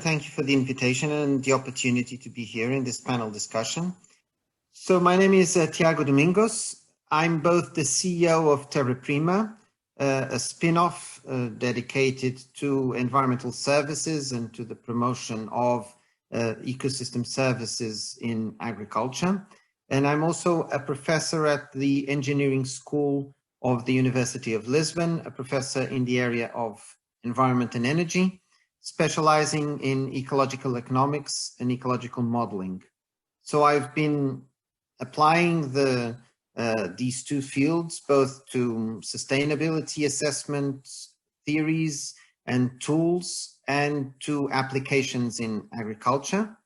Thank you for the invitation and the opportunity to be here in this panel discussion. So my name is Tiago Domingos. I'm both the CEO of Prima, a spin-off dedicated to environmental services and to the promotion of ecosystem services in agriculture. And I'm also a professor at the Engineering School of the University of Lisbon, a professor in the area of environment and energy, specializing in ecological economics and ecological modeling. So I've been applying these two fields, both to sustainability assessment theories and tools, and to applications in agriculture.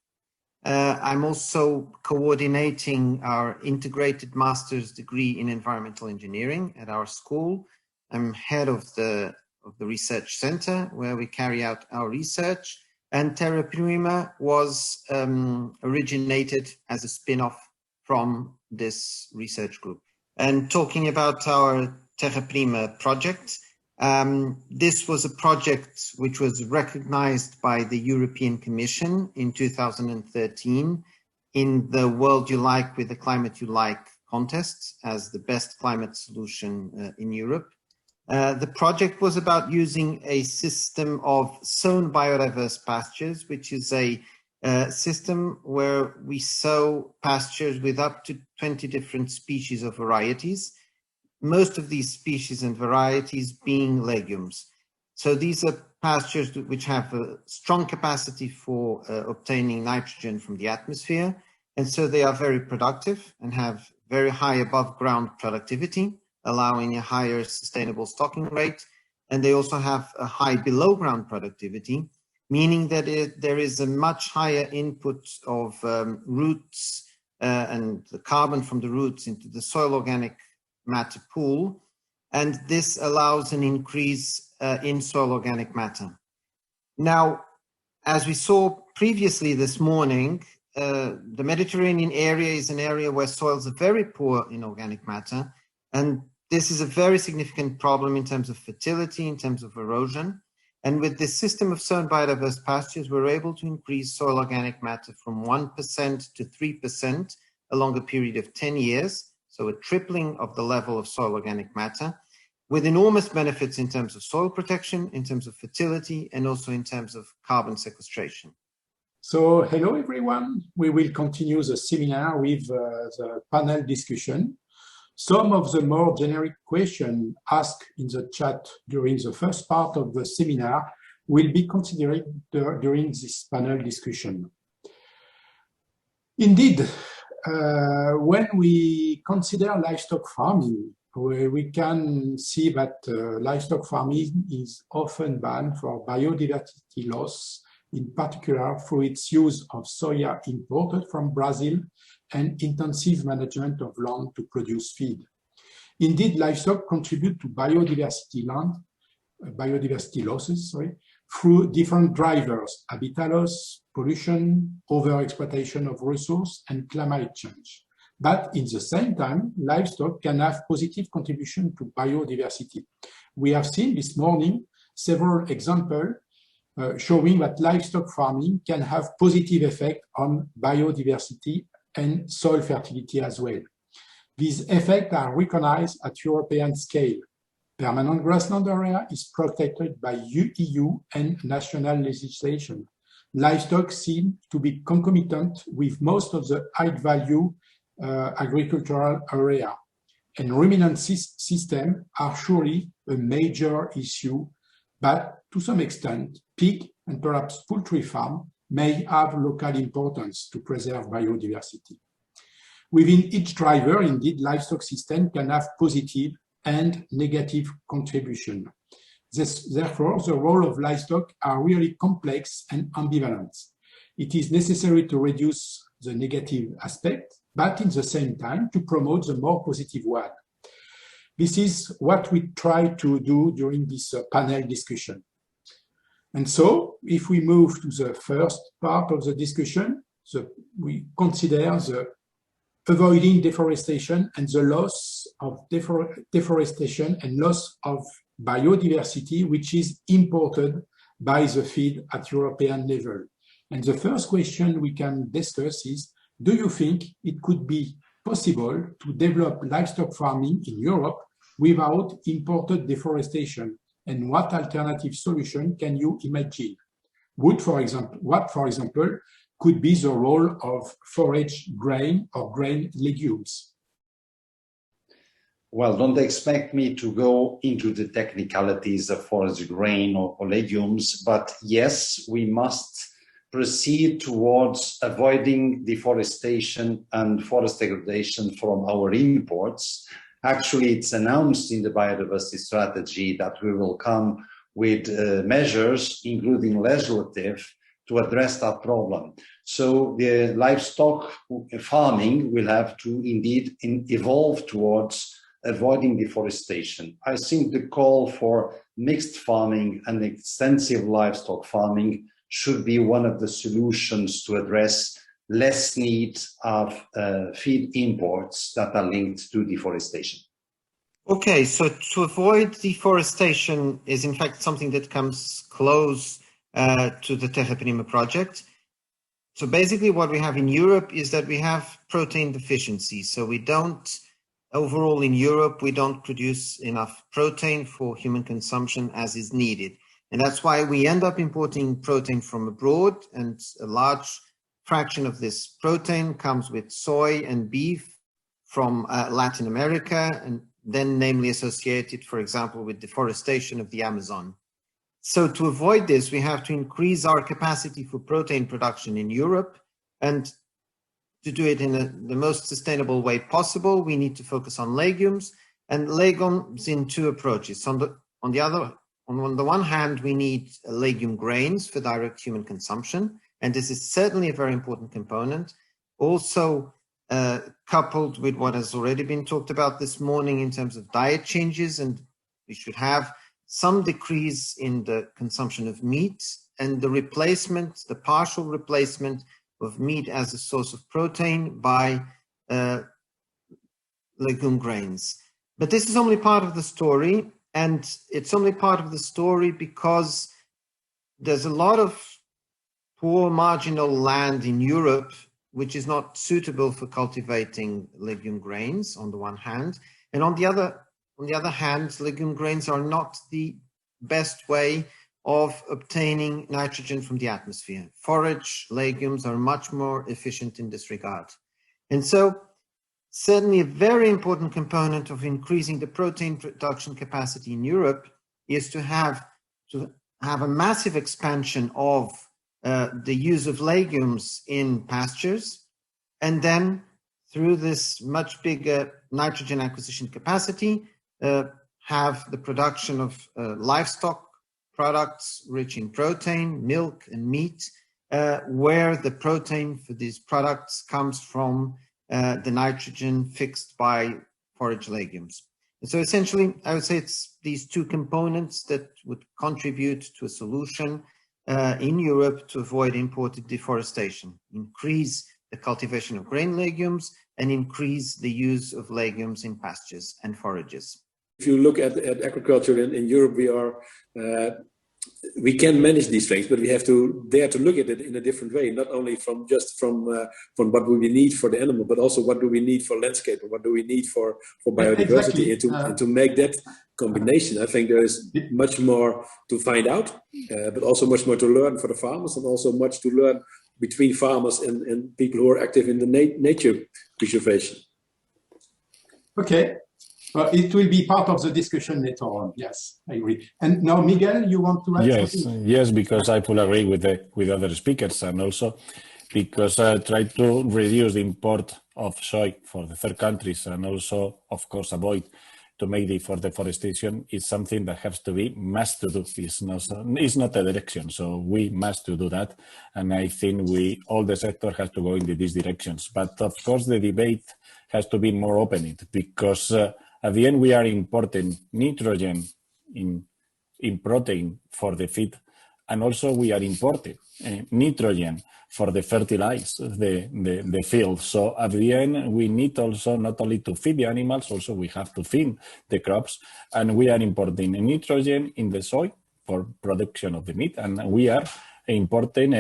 I'm also coordinating our integrated master's degree in environmental engineering at our school. I'm head of the research center where we carry out our research, and Prima was originated as a spin-off from this research group. And talking about our Prima project, this was a project which was recognized by the European Commission in 2013 in the World You Like with the Climate You Like contest as the best climate solution in Europe. The project was about using a system of sown biodiverse pastures, which is a system where we sow pastures with up to 20 different species of varieties, most of these species and varieties being legumes. So these are pastures which have a strong capacity for obtaining nitrogen from the atmosphere, and so they are very productive and have very high above ground productivity, allowing a higher sustainable stocking rate. And they also have a high below ground productivity, meaning that there is a much higher input of roots and the carbon from the roots into the soil organic matter pool. And this allows an increase in soil organic matter. Now, as we saw previously this morning, the Mediterranean area is an area where soils are very poor in organic matter. And this is a very significant problem in terms of fertility, in terms of erosion. And with this system of sown biodiverse pastures, we're able to increase soil organic matter from 1% to 3% along a period of 10 years. So a tripling of the level of soil organic matter, with enormous benefits in terms of soil protection, in terms of fertility, and also in terms of carbon sequestration. So hello everyone. We will continue the seminar with the panel discussion. Some of the more generic questions asked in the chat during the first part of the seminar will be considered during this panel discussion. Indeed, when we consider livestock farming, we can see that livestock farming is often banned for biodiversity loss, in particular through its use of soya imported from Brazil and intensive management of land to produce feed. Indeed, livestock contribute to biodiversity losses, through different drivers: habitat loss, pollution, overexploitation of resources, and climate change. But in the same time, livestock can have positive contribution to biodiversity. We have seen this morning several examples showing that livestock farming can have positive effect on biodiversity and soil fertility as well. These effects are recognized at European scale. Permanent grassland area is protected by EU and national legislation. Livestock seem to be concomitant with most of the high-value agricultural area. And ruminant systems are surely a major issue, but to some extent, pig and perhaps poultry farm may have local importance to preserve biodiversity. Within each driver, indeed, livestock system can have positive and negative contribution. Therefore, the role of livestock are really complex and ambivalent. It is necessary to reduce the negative aspect, but in the same time to promote the more positive one. This is what we try to do during this panel discussion. And so, if we move to the first part of the discussion, we consider the avoiding deforestation and the loss of deforestation and loss of biodiversity, which is imported buy the feed at European level? And the first question we can discuss is, do you think it could be possible to develop livestock farming in Europe without imported deforestation? And what alternative solution can you imagine? What, for example, could be the role of forage grain or grain legumes? Well, don't expect me to go into the technicalities of forage grain or legumes, but yes, we must proceed towards avoiding deforestation and forest degradation from our imports. Actually, it's announced in the biodiversity strategy that we will come with measures, including legislative, to address that problem. So the livestock farming will have to indeed evolve towards avoiding deforestation. I think the call for mixed farming and extensive livestock farming should be one of the solutions to address less need of feed imports that are linked to deforestation. Okay, so to avoid deforestation is in fact something that comes close to the Terra Prima project. So basically what we have in Europe is that we have protein deficiency. So we don't, overall in Europe, we don't produce enough protein for human consumption as is needed. And that's why we end up importing protein from abroad, and a large fraction of this protein comes with soy and beef from Latin America, and then namely associated, for example, with deforestation of the Amazon. So to avoid this, we have to increase our capacity for protein production in Europe, and to do it in the most sustainable way possible, we need to focus on legumes, and legumes in two approaches. On the one hand, we need legume grains for direct human consumption, and this is certainly a very important component. Also, coupled with what has already been talked about this morning in terms of diet changes, and we should have some decrease in the consumption of meat and the partial replacement of meat as a source of protein by legume grains. But this is only part of the story, and it's only part of the story because there's a lot of poor marginal land in Europe which is not suitable for cultivating legume grains on the one hand, and on the other hand, legume grains are not the best way of obtaining nitrogen from the atmosphere. Forage legumes are much more efficient in this regard. And so certainly a very important component of increasing the protein production capacity in Europe is to have a massive expansion of the use of legumes in pastures, and then through this much bigger nitrogen acquisition capacity, have the production of livestock products rich in protein, milk and meat, where the protein for these products comes from the nitrogen fixed by forage legumes. And so essentially, I would say it's these two components that would contribute to a solution in Europe to avoid imported deforestation, increase the cultivation of grain legumes, and increase the use of legumes in pastures and forages. If you look at agriculture in Europe, we can manage these things, but we have to dare to look at it in a different way, not only from what do we need for the animal, but also what do we need for landscape, and what do we need for biodiversity. Exactly. And to make that combination, I think there is much more to find out, but also much more to learn for the farmers, and also much to learn between farmers and people who are active in the nature preservation. Okay. It will be part of the discussion later on. Yes, I agree. And now, Miguel, you want to add something? Yes, because I fully agree with other speakers, and also because I try to reduce the import of soy for the third countries, and also, of course, avoid to make for deforestation is something that has to be must to do. It's not a direction, so we must to do that. And I think all the sector has to go in these directions. But of course, the debate has to be more open, because at the end, we are importing nitrogen in protein for the feed, and also we are importing nitrogen for the fertilize the field. So at the end, we need also not only to feed the animals, also we have to feed the crops, and we are importing nitrogen in the soil for production of the meat, and we are importing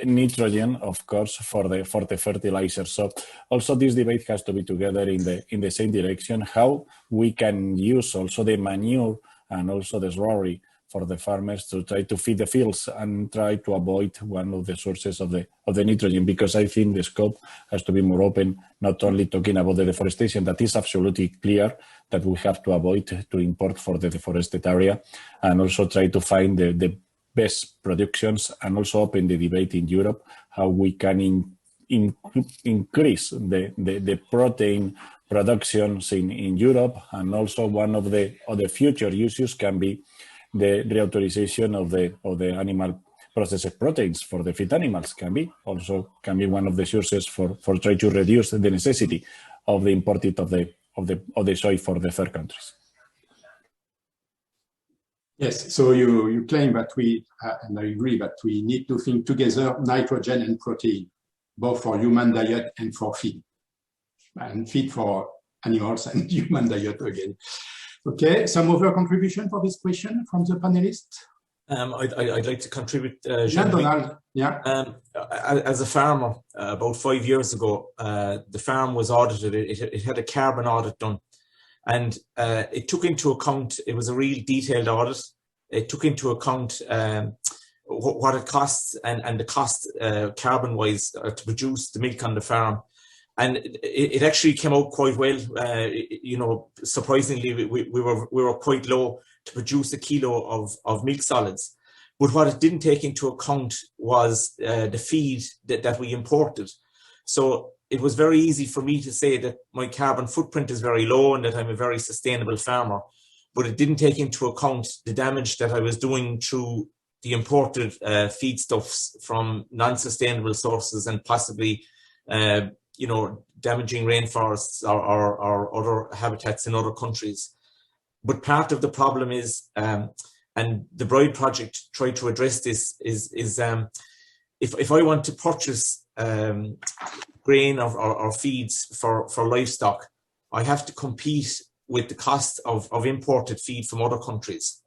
nitrogen, of course, for the fertilizer. So also this debate has to be together in the same direction, how we can use also the manure and also the slurry for the farmers to try to feed the fields and try to avoid one of the sources of the nitrogen, because I think the scope has to be more open, not only talking about the deforestation, that is absolutely clear that we have to avoid to import for the deforested area, and also try to find the best productions, and also open the debate in Europe how we can increase the protein productions in Europe. And also one of the future uses can be the reauthorization of the animal processed proteins for the feed animals, can be one of the sources for trying to reduce the necessity of the imported of the soy for the third countries. Yes, so you claim that we, and I agree, that we need to think together nitrogen and protein, both for human diet and for feed for animals and human diet again. Okay, some other contribution for this question from the panelists? I'd like to contribute. Donald, yeah. As a farmer, about 5 years ago, the farm was audited. It had a carbon audit done. And it took into account, it was a real detailed audit. It took into account what it costs and the cost carbon-wise to produce the milk on the farm. And it actually came out quite well. You know, surprisingly, we were quite low to produce a kilo of milk solids. But what it didn't take into account was the feed that we imported. So it was very easy for me to say that my carbon footprint is very low and that I'm a very sustainable farmer, but it didn't take into account the damage that I was doing through the imported feedstuffs from non-sustainable sources, and possibly, you know, damaging rainforests or other habitats in other countries. But part of the problem is, and the Bride Project tried to address this, is if I want to purchase grain or feeds for livestock, I have to compete with the cost of imported feed from other countries.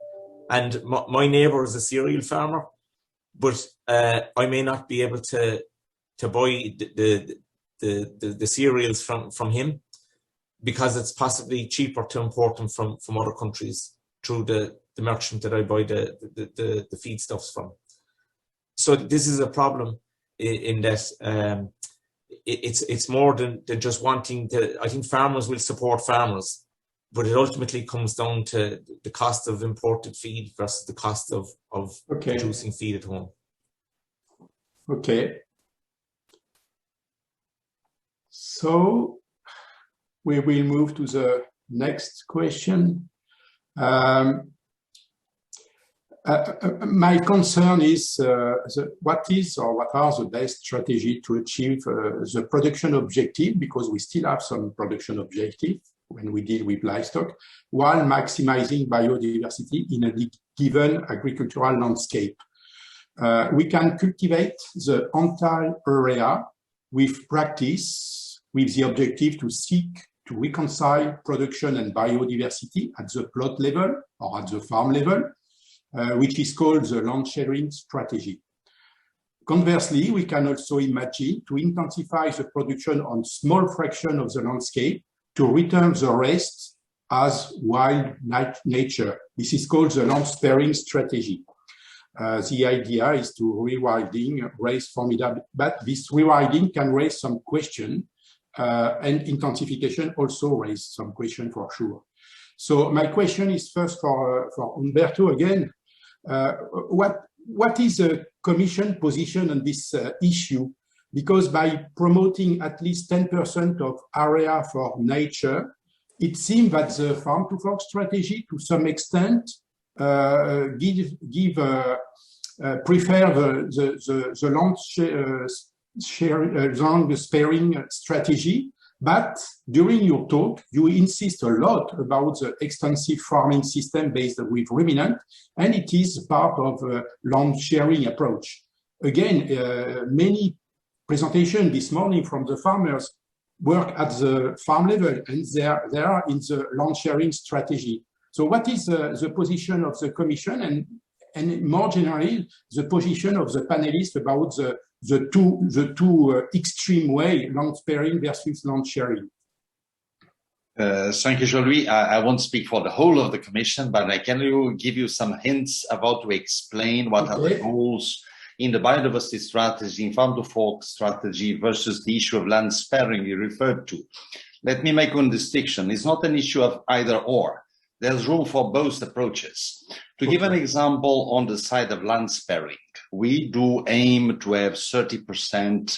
And my neighbour is a cereal farmer, but I may not be able to buy the cereals from him, because it's possibly cheaper to import them from other countries through the merchant that I buy the feedstuffs from. So this is a problem in that it's more than just wanting to. I think farmers will support farmers, but it ultimately comes down to the cost of imported feed versus the cost of producing feed at home. Okay. So we will move to the next question. My concern is what are the best strategy to achieve the production objective, because we still have some production objective when we deal with livestock, while maximizing biodiversity in a given agricultural landscape. We can cultivate the entire area with practice, with the objective to seek to reconcile production and biodiversity at the plot level or at the farm level, which is called the land sharing strategy. Conversely, we can also imagine to intensify the production on small fraction of the landscape to return the rest as wild nature. This is called the land sparing strategy. The idea is to rewilding raise formidable, but this rewilding can raise some question, and intensification also raise some question for sure. So my question is first for Umberto again. What is the Commission position on this issue? Because by promoting at least 10% of area for nature, it seems that the farm to fork strategy, to some extent, prefer the land sparing strategy. But during your talk, you insist a lot about the extensive farming system based with ruminant, and it is part of a land sharing approach. Again, many presentations this morning from the farmers work at the farm level, and they are in the land sharing strategy. So what is the position of the Commission and more generally, the position of the panelists about the two extreme way, land sparing versus land sharing? Thank you, Jean-Louis. I won't speak for the whole of the Commission, but I can give you some hints about to explain what are the goals in the biodiversity strategy, in farm to fork strategy versus the issue of land sparing you referred to. Let me make one distinction. It's not an issue of either or. There's room for both approaches. To give an example on the side of land sparing, we do aim to have 30%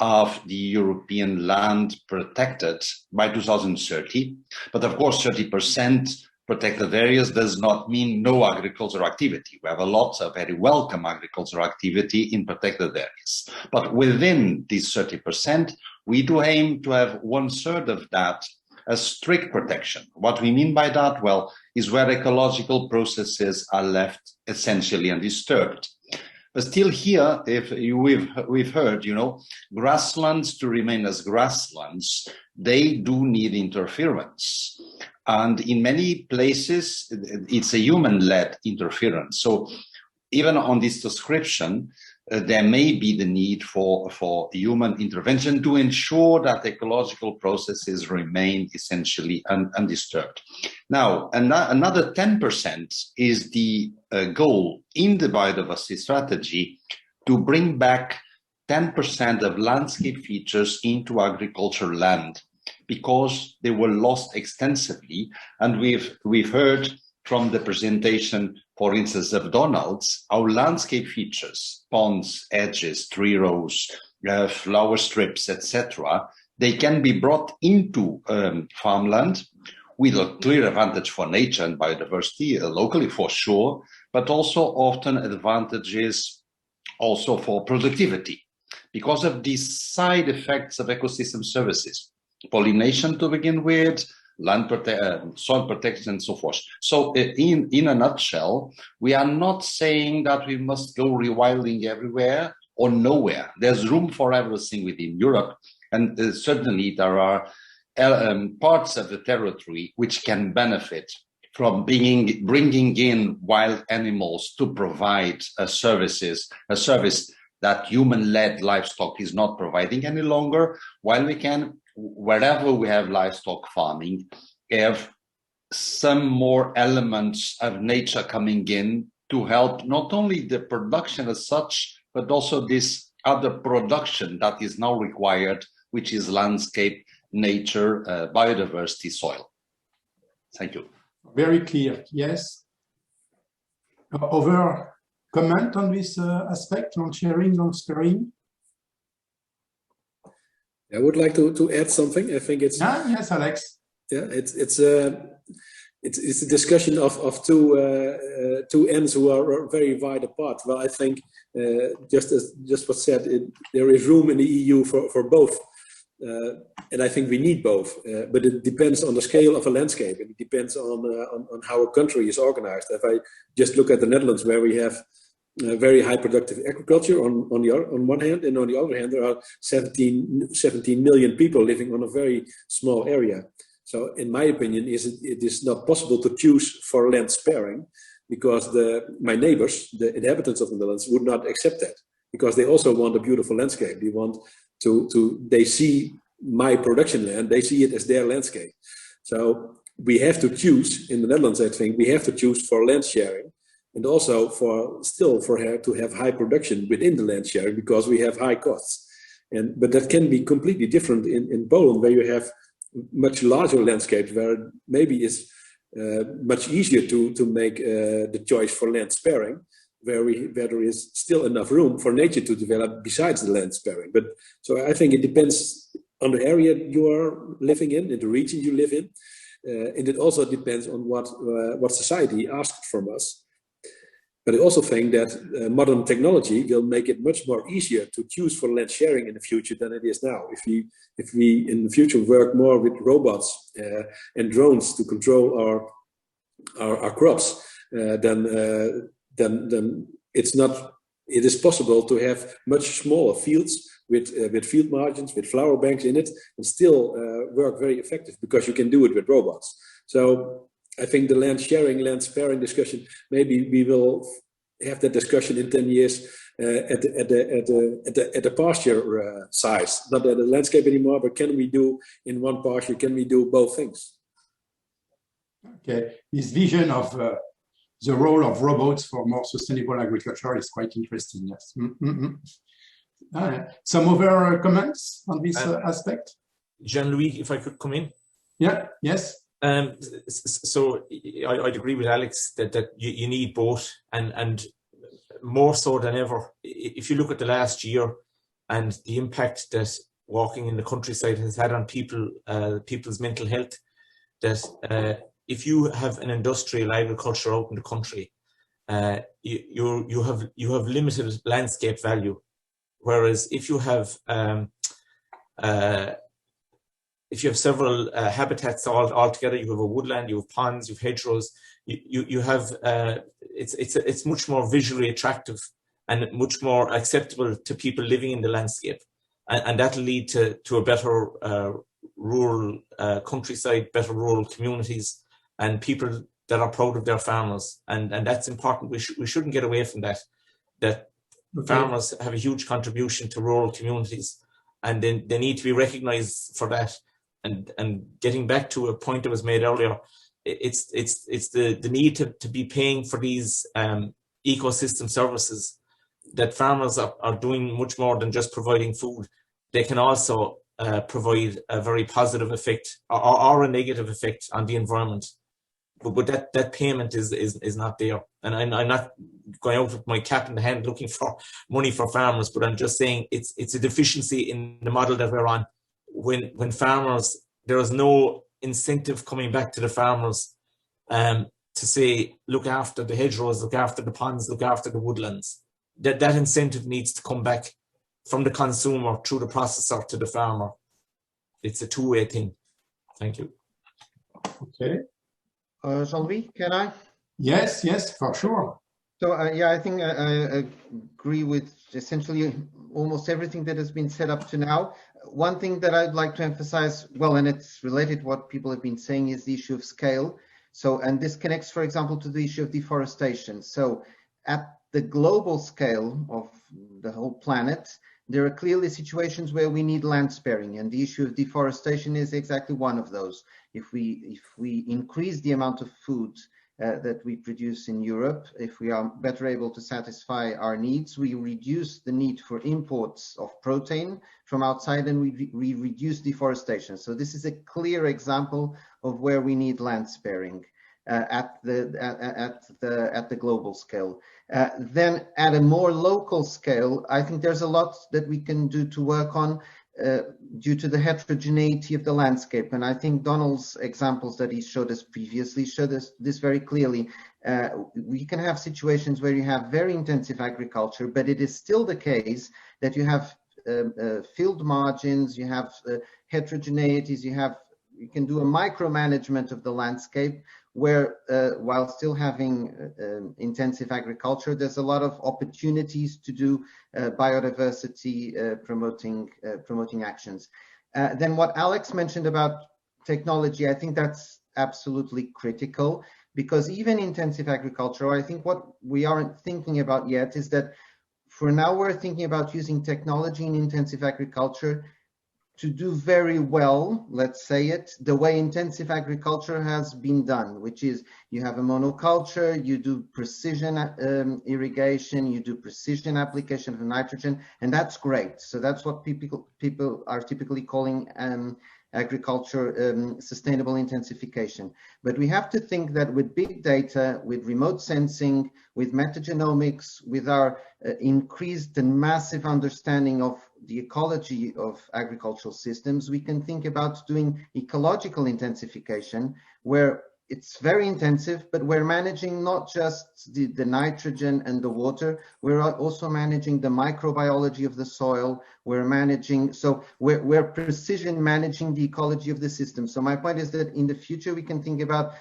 of the European land protected by 2030. But of course, 30% protected areas does not mean no agricultural activity. We have a lot of very welcome agricultural activity in protected areas. But within this 30%, we do aim to have 1/3 of that as strict protection. What we mean by that, well, is where ecological processes are left essentially undisturbed. But still here, if we've heard, grasslands to remain as grasslands, they do need interference. And in many places, it's a human-led interference. So even on this description, there may be the need for human intervention to ensure that ecological processes remain essentially undisturbed. Now, another 10% is the goal in the biodiversity strategy to bring back 10% of landscape features into agricultural land because they were lost extensively. And we've heard from the presentation, for instance, of Donald's, our landscape features, ponds, edges, tree rows, flower strips, etc., they can be brought into farmland with a clear advantage for nature and biodiversity, locally for sure, but also often advantages also for productivity because of these side effects of ecosystem services, pollination to begin with, soil protection and so forth. So in a nutshell, we are not saying that we must go rewilding everywhere or nowhere. There's room for everything within Europe. And certainly there are parts of the territory which can benefit from bringing in wild animals to provide a service that human-led livestock is not providing any longer, while we can, wherever we have livestock farming, have some more elements of nature coming in to help not only the production as such, but also this other production that is now required, which is landscape, nature, biodiversity, soil. Thank you. Very clear, yes. Other comment on this aspect, land sharing, land sparing? I would like to add something. I think it's yes, Alex. Yeah, it's a discussion of two ends who are very wide apart. Well, I think just what said, there is room in the EU for both, and I think we need both. But it depends on the scale of a landscape, and it depends on how a country is organized. If I just look at the Netherlands, where we have very high productive agriculture on one hand, and on the other hand, there are 17 million people living on a very small area. So in my opinion, it is not possible to choose for land sparing, because my neighbors, the inhabitants of the Netherlands, would not accept that, because they also want a beautiful landscape. They want they see my production land, they see it as their landscape. So we have to choose in the Netherlands, I think, we have to choose for land sharing, and also for to have high production within the land sharing, because we have high costs. But that can be completely different in Poland, where you have much larger landscapes, where maybe it's much easier to make the choice for land sparing, where there is still enough room for nature to develop besides the land sparing. But so I think it depends on the area you are living in the region you live in, and it also depends on what society asks from us. But I also think that modern technology will make it much more easier to choose for land sharing in the future than it is now. If we in the future work more with robots and drones to control our crops, then it is possible to have much smaller fields with field margins, with flower banks in it, and still work very effective, because you can do it with robots. So I think the land sharing, land sparing discussion, maybe we will have that discussion in 10 years at the pasture size, not at the landscape anymore, but can we do in one pasture, can we do both things? Okay, this vision of the role of robots for more sustainable agriculture is quite interesting, yes. Some other comments on this aspect? Jean-Louis, if I could come in? Yeah, yes. So I'd agree with Alex that you need both, and more so than ever. If you look at the last year and the impact that walking in the countryside has had on people's mental health, that if you have an industrial agriculture out in the country, you have limited landscape value, whereas if you have several habitats all together, you have a woodland, you have ponds, you have hedgerows, you have it's much more visually attractive and much more acceptable to people living in the landscape, and that'll lead to a better rural countryside, better rural communities, and people that are proud of their farmers, and that's important. We shouldn't get away from that. Okay. Farmers have a huge contribution to rural communities, and then they need to be recognized for that. And getting back to a point that was made earlier, it's the need to be paying for these ecosystem services, that farmers are doing much more than just providing food. They can also provide a very positive effect or a negative effect on the environment. But that payment is not there. And I'm not going out with my cap in the hand looking for money for farmers, but I'm just saying it's a deficiency in the model that we're on. When farmers, there is no incentive coming back to the farmers to say, look after the hedgerows, look after the ponds, look after the woodlands. That incentive needs to come back from the consumer through the processor to the farmer. It's a two-way thing. Thank you. Okay. Jean-Louis, can I? Yes, for sure. So yeah, I think I agree with essentially almost everything that has been said up to now. One thing that I'd like to emphasize, well, and it's related to what people have been saying, is the issue of scale. So, and this connects, for example, to the issue of deforestation. So at the global scale of the whole planet, there are clearly situations where we need land sparing, and the issue of deforestation is exactly one of those. If we increase the amount of food that we produce in Europe, if we are better able to satisfy our needs, we reduce the need for imports of protein from outside, and we reduce deforestation. So this is a clear example of where we need land sparing at the global scale. Then at a more local scale, I think there's a lot that we can do to work on due to the heterogeneity of the landscape. And I think Donald's examples that he showed us previously showed us this very clearly. We can have situations where you have very intensive agriculture, but it is still the case that you have field margins, you have heterogeneities, you can do a micromanagement of the landscape where while still having intensive agriculture, there's a lot of opportunities to do biodiversity promoting actions. Then what Alex mentioned about technology, I think that's absolutely critical, because even intensive agriculture, I think what we aren't thinking about yet is that for now we're thinking about using technology in intensive agriculture to do very well, let's say it, the way intensive agriculture has been done, which is you have a monoculture, you do precision irrigation, you do precision application of nitrogen, and that's great. So that's what people are typically calling agriculture sustainable intensification. But we have to think that with big data, with remote sensing, with metagenomics, with our increased and massive understanding of the ecology of agricultural systems, we can think about doing ecological intensification, where it's very intensive, but we're managing not just the nitrogen and the water, we're also managing the microbiology of the soil, we're managing, so we're precision managing the ecology of the system. So my point is that in the future, we can think about,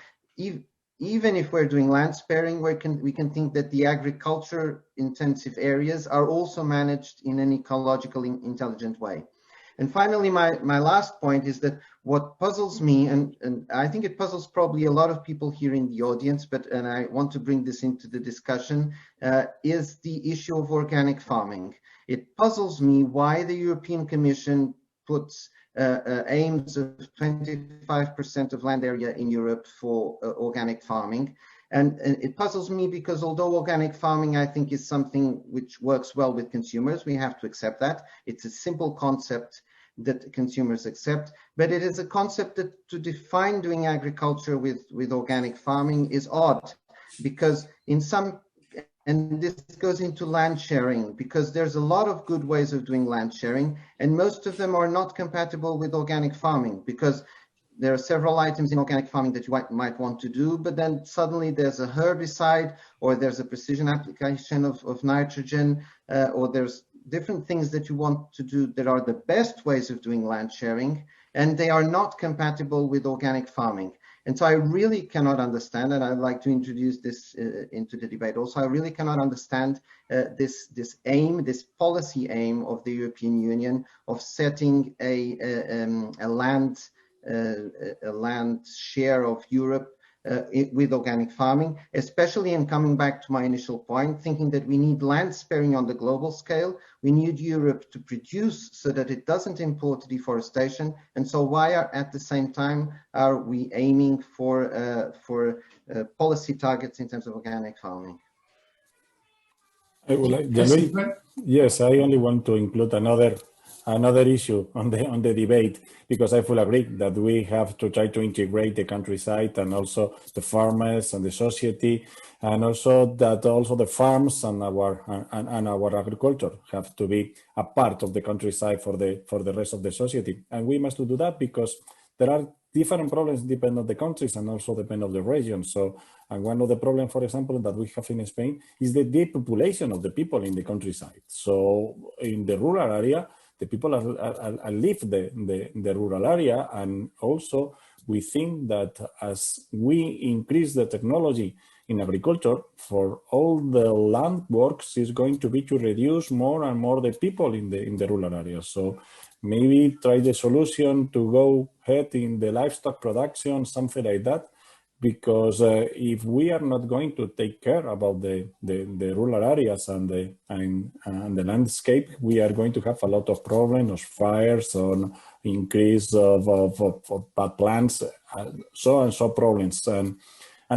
even if we're doing land sparing, we can think that the agriculture intensive areas are also managed in an ecologically intelligent way. And finally, my last point is that what puzzles me, and I think it puzzles probably a lot of people here in the audience, and I want to bring this into the discussion, is the issue of organic farming. It puzzles me why the European Commission puts aims of 25% of land area in Europe for organic farming. And it puzzles me because although organic farming, I think, is something which works well with consumers, we have to accept that. It's a simple concept that consumers accept, but it is a concept that to define doing agriculture with organic farming is odd, because in some, and this goes into land sharing, because there's a lot of good ways of doing land sharing, and most of them are not compatible with organic farming, because there are several items in organic farming that you might want to do, but then suddenly there's a herbicide, or there's a precision application of nitrogen, or there's different things that you want to do that are the best ways of doing land sharing, and they are not compatible with organic farming. And so I really cannot understand, and I'd like to introduce this into the debate also, I really cannot understand this aim, this policy aim of the European Union of setting a land share of Europe with organic farming, especially in coming back to my initial point, thinking that we need land sparing on the global scale. We need Europe to produce so that it doesn't import deforestation. And so why at the same time are we aiming for policy targets in terms of organic farming? Yes, I only want to include another issue on the debate, because I fully agree that we have to try to integrate the countryside and also the farmers and the society, and also that also the farms and our agriculture have to be a part of the countryside for the rest of the society. And we must do that because there are different problems depending on the countries and also depend on the region. So, and one of the problems, for example, that we have in Spain is the depopulation of the people in the countryside. So in the rural area, the people live the rural area, and also we think that as we increase the technology in agriculture for all the land works is going to be to reduce more and more the people in the rural areas. So maybe try the solution to go ahead in the livestock production, something like that. Because if we are not going to take care about the rural areas and the landscape, we are going to have a lot of problems, of fires, on increase of bad plants, so problems, and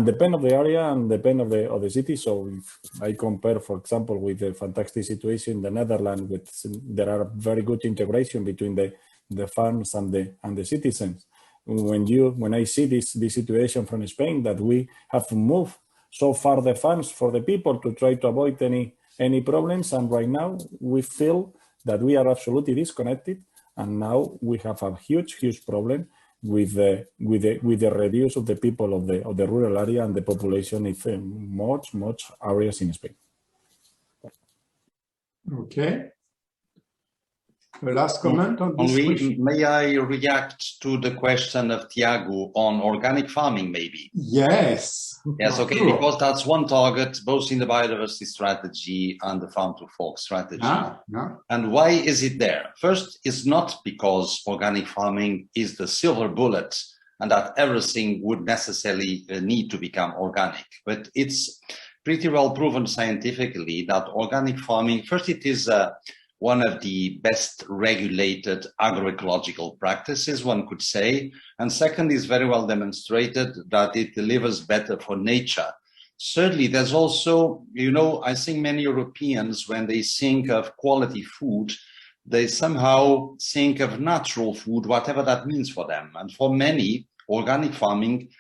depend of the area and depend of the city. So if I compare, for example, with the fantastic situation in the Netherlands, there are very good integration between the farms and the citizens. When I see this situation from Spain, that we have moved so far the funds for the people to try to avoid any problems, and right now we feel that we are absolutely disconnected, and now we have a huge problem with the reduce of the people of the rural area and the population in much areas in Spain. Okay. The last comment on this question. May I react to the question of Tiago on organic farming, maybe? Yes. Yes, okay, sure. Because that's one target, both in the biodiversity strategy and the farm to fork strategy. And why is it there? First, it's not because organic farming is the silver bullet and that everything would necessarily need to become organic, but it's pretty well proven scientifically that organic farming, first, it is one of the best regulated agroecological practices, one could say. And second, is very well demonstrated that it delivers better for nature. Thirdly, there's also, I think many Europeans, when they think of quality food, they somehow think of natural food, whatever that means for them. And for many, organic farming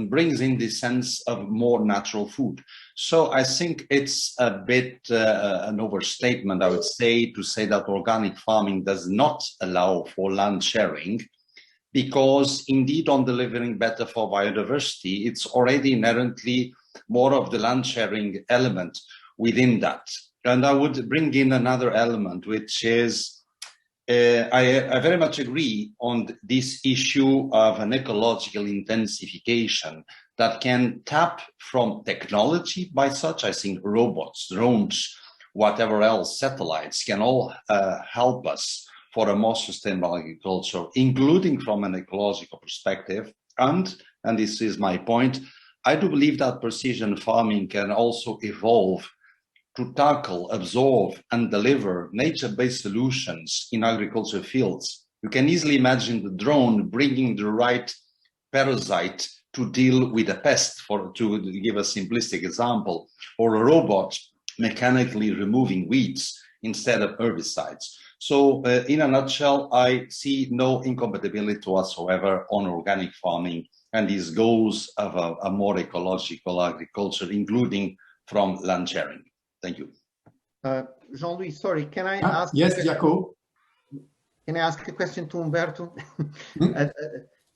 brings in the sense of more natural food. So I think it's a bit an overstatement, I would say, to say that organic farming does not allow for land sharing, because indeed on delivering better for biodiversity, it's already inherently more of the land sharing element within that. And I would bring in another element, which is I very much agree on this issue of an ecological intensification that can tap from technology by such. I think robots, drones, whatever else, satellites can all help us for a more sustainable agriculture, including from an ecological perspective. And this is my point, I do believe that precision farming can also evolve to tackle, absorb, and deliver nature-based solutions in agriculture fields. You can easily imagine the drone bringing the right parasite to deal with a pest, to give a simplistic example, or a robot mechanically removing weeds instead of herbicides. So in a nutshell, I see no incompatibility whatsoever on organic farming and these goals of a more ecological agriculture, including from land sharing. Thank you. Jean-Louis, sorry, can I ask? Yes, Jaco. Can I ask a question to Umberto?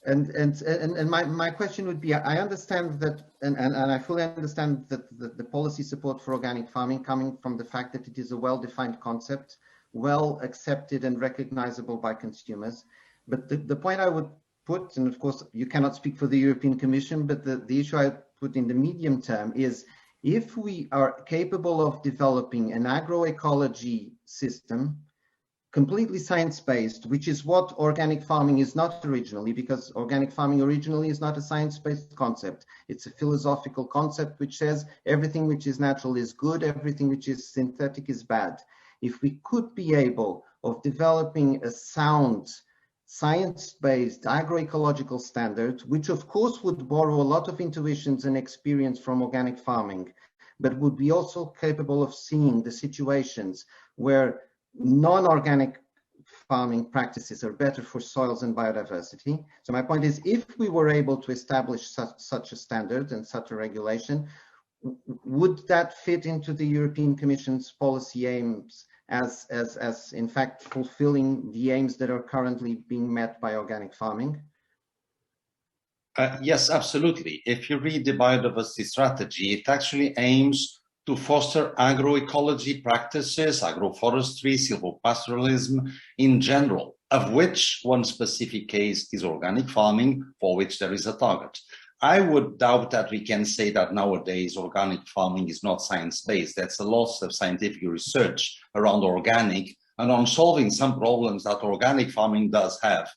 And my question would be, I understand that, and I fully understand that the policy support for organic farming coming from the fact that it is a well-defined concept, well accepted and recognizable by consumers. But the point I would put, and of course you cannot speak for the European Commission, but the issue I put in the medium term is, if we are capable of developing an agroecology system completely science-based, which is what organic farming is not originally, because organic farming originally is not a science-based concept. It's a philosophical concept which says everything which is natural is good, everything which is synthetic is bad. If we could be able of developing a sound, science-based agroecological standard, which of course would borrow a lot of intuitions and experience from organic farming, but would be also capable of seeing the situations where non-organic farming practices are better for soils and biodiversity. So my point is, if we were able to establish such a standard and such a regulation, would that fit into the European Commission's policy aims as in fact fulfilling the aims that are currently being met by organic farming? Yes, absolutely. If you read the biodiversity strategy, it actually aims to foster agroecology practices, agroforestry, silvopastoralism in general, of which one specific case is organic farming, for which there is a target. I would doubt that we can say that nowadays organic farming is not science-based. That's a loss of scientific research around organic and on solving some problems that organic farming does have,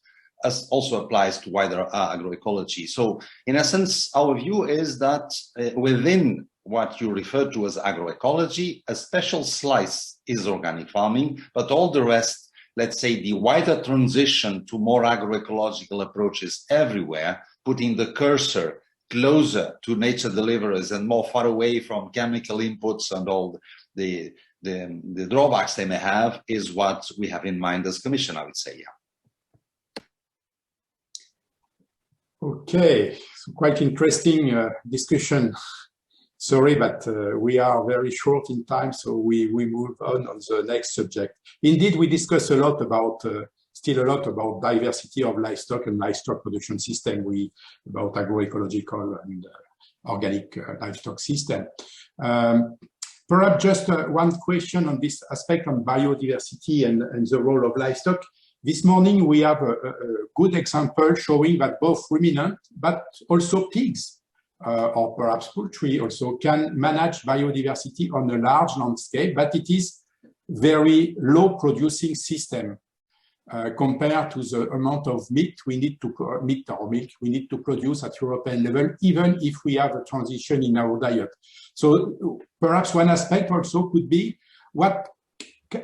as also applies to wider agroecology. So in essence, our view is that within what you refer to as agroecology, a special slice is organic farming, but all the rest, let's say the wider transition to more agroecological approaches everywhere, putting the cursor closer to nature deliverers and more far away from chemical inputs and all the drawbacks they may have, is what we have in mind as Commission, I would say, yeah. Okay, so quite interesting discussion. Sorry, but we are very short in time, so we move on the next subject. Indeed, we discuss a lot about, still a lot about diversity of livestock and livestock production system, about agroecological and organic livestock system. Perhaps just one question on this aspect on biodiversity and the role of livestock. This morning, we have a good example showing that both ruminant, but also pigs, or perhaps poultry also, can manage biodiversity on a large landscape, but it is very low producing system compared to the amount of meat we need to milk we need to produce at European level, even if we have a transition in our diet. So perhaps one aspect also could be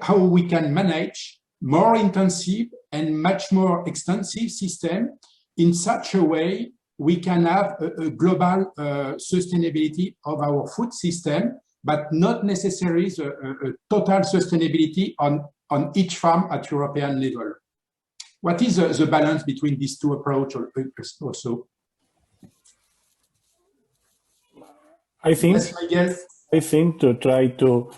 how we can manage more intensive and much more extensive system in such a way we can have a global sustainability of our food system, but not necessarily a total sustainability on each farm at European level. What is the balance between these two approaches also? I think, yes, Miguel? I think to try to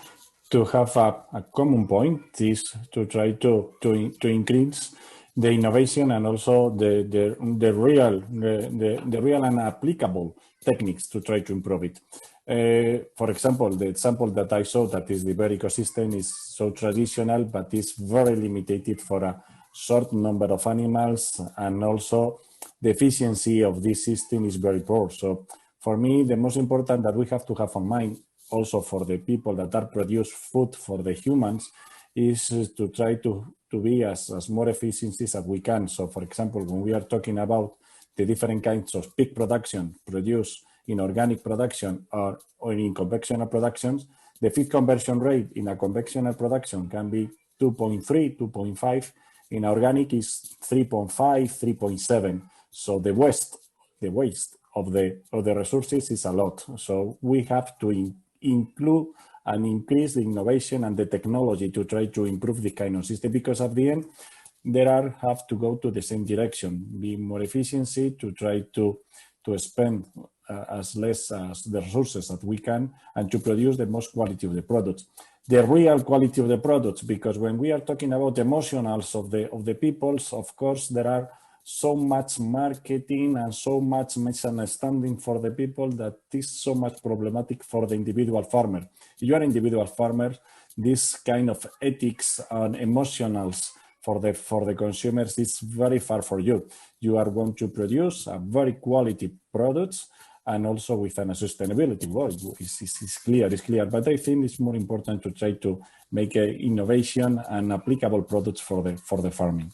have a common point is to try to increase the innovation and also the real and applicable techniques to try to improve it. For example, the example that I saw, that is the Iberico ecosystem, is so traditional, but is very limited for a short number of animals, and also the efficiency of this system is very poor. So for me, the most important that we have to have on mind, also for the people that are produce food for the humans, is to try to to be as more efficiencies as we can. So, for example, when we are talking about the different kinds of pig production produced in organic production or in conventional productions, the feed conversion rate in a conventional production can be 2.3, 2.5. In organic is 3.5, 3.7. So the waste of the resources is a lot. So we have to include and increase the innovation and the technology to try to improve the kind of system, because at the end, have to go to the same direction, be more efficiency to try to spend as less as the resources that we can, and to produce the most quality of the products. The real quality of the products, because when we are talking about emotionals of the peoples, of course, there are so much marketing and so much misunderstanding for the people that is so much problematic for the individual farmer. If you are an individual farmer, this kind of ethics and emotionals for the consumers is very far for you. You are going to produce a very quality products, and also with a sustainability. Well, it's clear. But I think it's more important to try to make innovation and applicable products for the farming.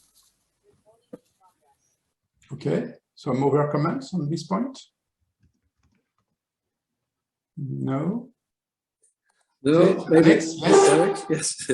Okay, some other comments on this point? No. No, maybe Alex, yes. Alex, yes.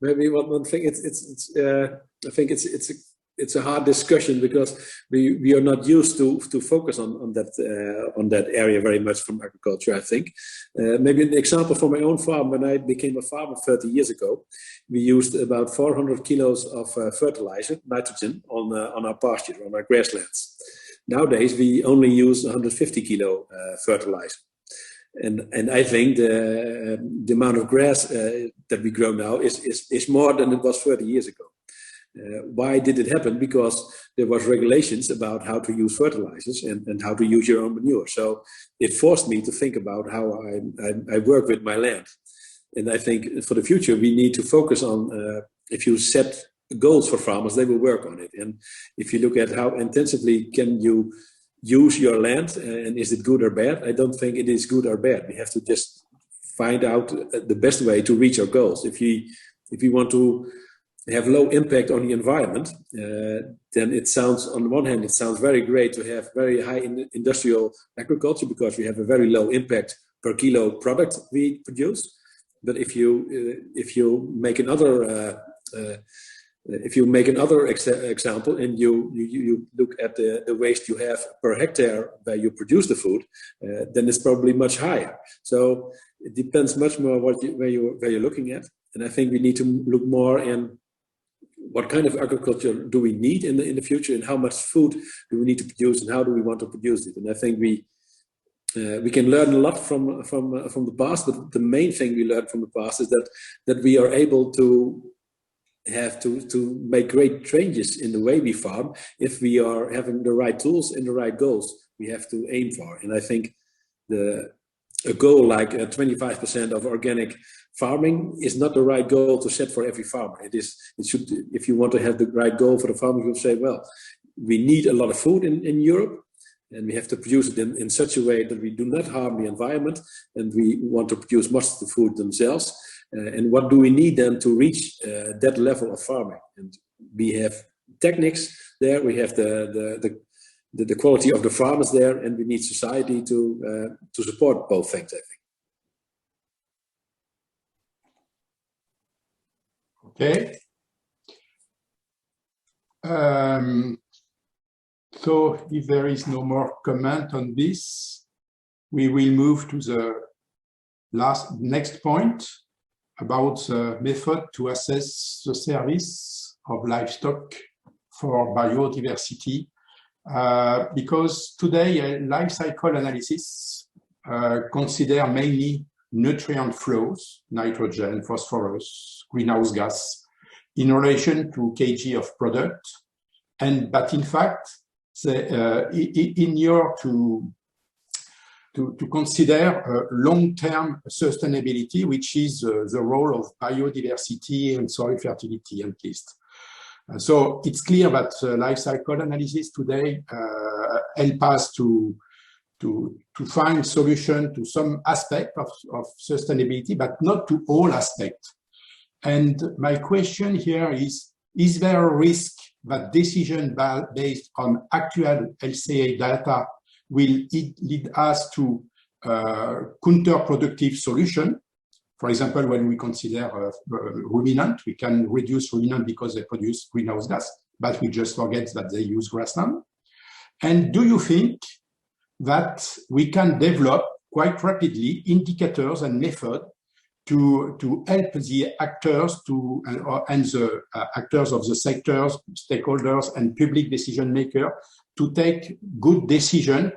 Maybe one thing. I think it's a hard discussion, because we are not used to focus on that area very much from agriculture. I think maybe an example from my own farm. When I became a farmer 30 years ago, we used about 400 kilos of fertilizer, nitrogen, on our pastures, on our grasslands. Nowadays we only use 150 kilo fertilizer. And I think the amount of grass that we grow now is more than it was 30 years ago. Why did it happen? Because there was regulations about how to use fertilizers and how to use your own manure. So it forced me to think about how I work with my land. And I think for the future, we need to focus on, if you set goals for farmers, they will work on it. And if you look at how intensively can you use your land, and is it good or bad? I don't think it is good or bad. We have to just find out the best way to reach our goals. If we want to have low impact on the environment, then it sounds, on the one hand, it sounds very great to have very high industrial agriculture, because we have a very low impact per kilo product we produce. But if you make another example, and you look at the waste you have per hectare where you produce the food, then it's probably much higher. So it depends much more where you're looking at. And I think we need to look more in what kind of agriculture do we need in the future, and how much food do we need to produce, and how do we want to produce it. And I think we can learn a lot from the past, but the main thing we learned from the past is that we are able to have to make great changes in the way we farm if we are having the right tools and the right goals we have to aim for. And I think a goal like 25% of organic farming is not the right goal to set for every farmer. It should, if you want to have the right goal for the farmer, you'll say, well, we need a lot of food in Europe, and we have to produce it in such a way that we do not harm the environment, and we want to produce much of the food themselves. And what do we need then to reach that level of farming? And we have techniques there, we have the quality of the farmers there, and we need society to support both things, I think. Okay. So if there is no more comment on this, we will move to the next point about the method to assess the service of livestock for biodiversity. Because today life cycle analysis consider mainly nutrient flows, nitrogen, phosphorus, greenhouse gas, in relation to kg of product. But in fact, in order to consider long-term sustainability, which is the role of biodiversity and soil fertility, at least. So it's clear that life cycle analysis today help us to find solution to some aspect of sustainability, but not to all aspects. And my question here is, Is there a risk that decision based on actual LCA data will lead us to counterproductive solution? For example, when we consider ruminant, we can reduce ruminant because they produce greenhouse gas, but we just forget that they use grassland. And do you think that we can develop quite rapidly indicators and methods to help the actors and the actors of the sectors, stakeholders, and public decision makers to take good decision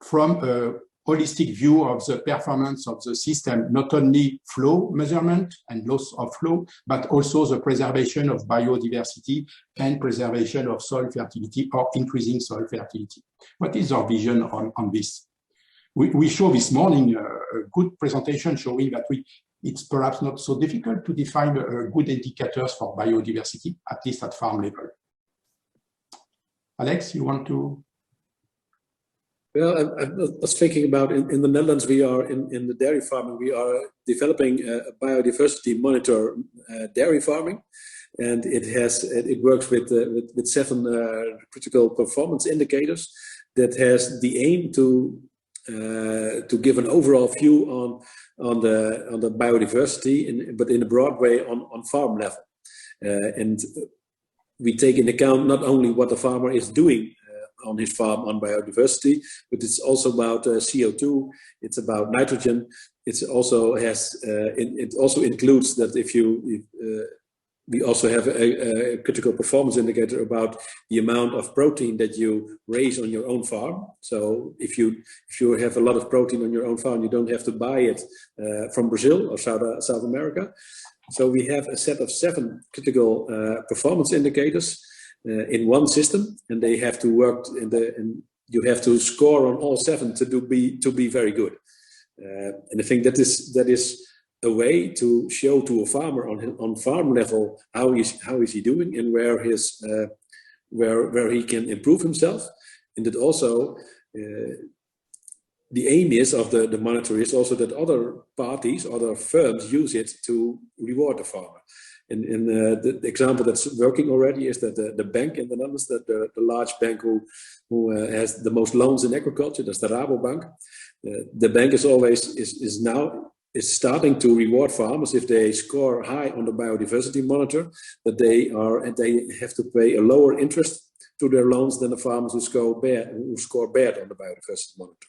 from a holistic view of the performance of the system, not only flow measurement and loss of flow, but also the preservation of biodiversity and preservation of soil fertility or increasing soil fertility. What is our vision on this? We show this morning a good presentation showing that it's perhaps not so difficult to define good indicators for biodiversity, at least at farm level. Alex, you want to? Well, I was thinking about in the Netherlands, we are in the dairy farming, we are developing a biodiversity monitor dairy farming, and it works with 7 critical performance indicators that has the aim to give an overall view on the biodiversity, but in a broad way on farm level, and we take into account not only what the farmer is doing on his farm on biodiversity, but it's also about CO2, it's about nitrogen. It also includes that we also have a critical performance indicator about the amount of protein that you raise on your own farm. So if you have a lot of protein on your own farm, you don't have to buy it from Brazil or South America. So we have a set of 7 critical performance indicators in one system, and they have to work and you have to score on all 7 to be very good. And I think that is a way to show to a farmer on farm level how is he doing and where he can improve himself. And that also the aim is of the monitor is also that other parties, other firms use it to reward the farmer. And the example that's working already is that the bank in the Netherlands, the large bank who has the most loans in agriculture, that's the Rabobank. The bank is starting to reward farmers if they score high on the biodiversity monitor, that they have to pay a lower interest to their loans than the farmers who score bad on the biodiversity monitor.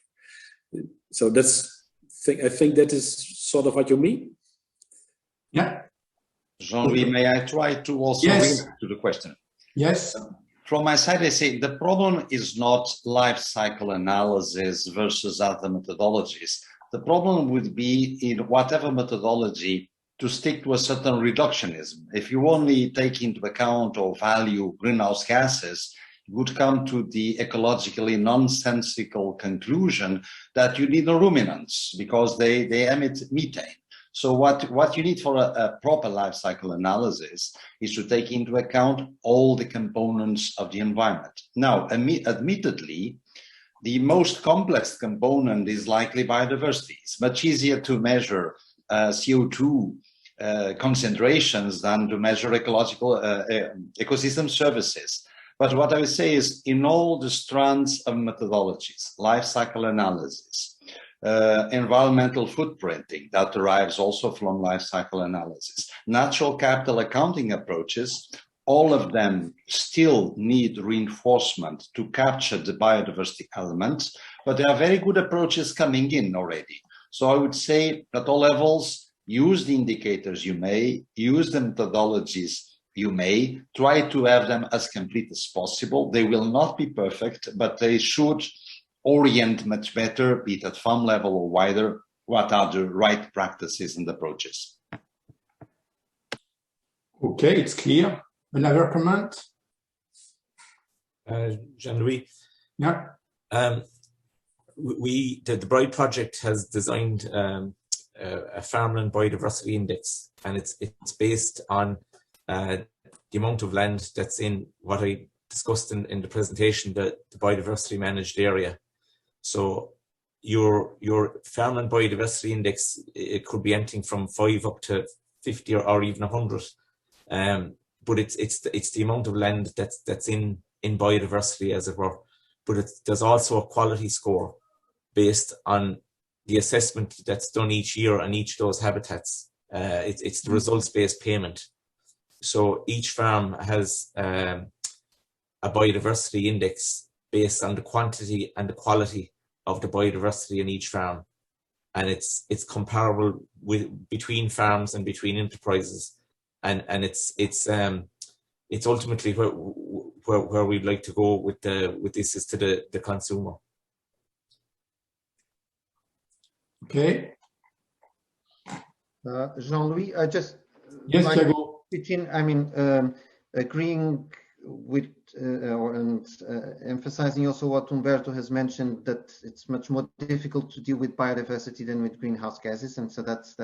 So I think that is sort of what you mean. Yeah. Jean-Louis, may I try to also answer to the question? Yes. From my side, I say the problem is not life cycle analysis versus other methodologies. The problem would be in whatever methodology to stick to a certain reductionism. If you only take into account or value greenhouse gases, you would come to the ecologically nonsensical conclusion that you need no ruminants because they emit methane. So what you need for a proper life cycle analysis is to take into account all the components of the environment. Now, admittedly, the most complex component is likely biodiversity. It's much easier to measure CO2 concentrations than to measure ecological ecosystem services. But what I would say is in all the strands of methodologies, life cycle analysis, environmental footprinting that derives also from life cycle analysis, natural capital accounting approaches, all of them still need reinforcement to capture the biodiversity elements, but there are very good approaches coming in already. So I would say at all levels, use the indicators you may, use the methodologies you may, try to have them as complete as possible. They will not be perfect, but they should orient much better, be it at farm level or wider, what are the right practices and approaches. Okay, it's clear. Another comment? Jean-Louis? Yeah. The Bright Project has designed a farmland biodiversity index, and it's based on the amount of land that's in what I discussed in the presentation, the biodiversity managed area. So your farmland biodiversity index, it could be anything from 5 up to 50 or even 100. but it's the amount of land that's in biodiversity, as it were. But there's also a quality score based on the assessment that's done each year on each of those habitats. It's the results-based payment. So each farm has a biodiversity index based on the quantity and the quality of the biodiversity in each farm, and it's comparable between farms and between enterprises, and it's ultimately where we'd like to go with this is to the consumer. Okay. Jean-Louis, I just yes, like Thiago. I mean, agreeing with emphasizing also what Humberto has mentioned, that it's much more difficult to deal with biodiversity than with greenhouse gases, and so that's